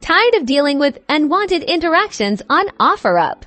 Tired of dealing with unwanted interactions on OfferUp?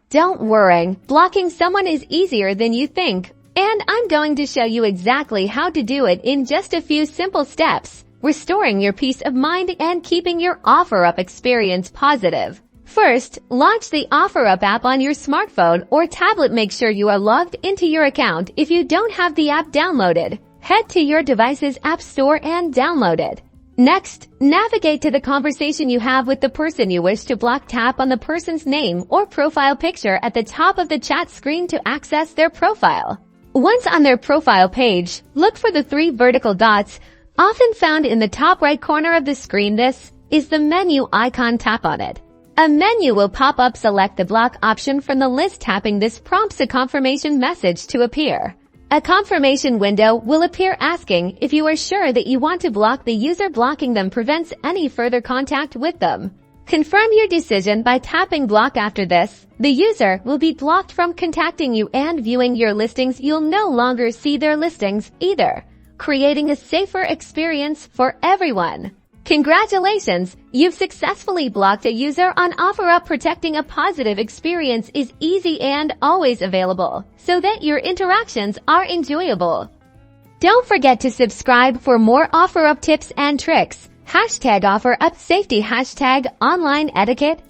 Don't worry, blocking someone is easier than you think, and I'm going to show you exactly how to do it in just a few simple steps, restoring your peace of mind and keeping your OfferUp experience positive. First, launch the OfferUp app on your smartphone or tablet. Make sure you are logged into your account. If you don't have the app downloaded, head to your device's app store and download it. Next, navigate to the conversation you have with the person you wish to block. Tap on the person's name or profile picture at the top of the chat screen to access their profile. Once on their profile page, look for the 3 vertical dots, often found in the top right corner of the screen. This is the menu icon. Tap on it. A menu will pop up. Select the block option from the list. Tapping this prompts a confirmation message to appear. A confirmation window will appear asking if you are sure that you want to block the user. Blocking them prevents any further contact with them. Confirm your decision by tapping block. After this, the user will be blocked from contacting you and viewing your listings. You'll no longer see their listings either, creating a safer experience for everyone. Congratulations! You've successfully blocked a user on OfferUp. Protecting a positive experience is easy and always available, so that your interactions are enjoyable. Don't forget to subscribe for more OfferUp tips and tricks. #OfferUp Safety #online etiquette.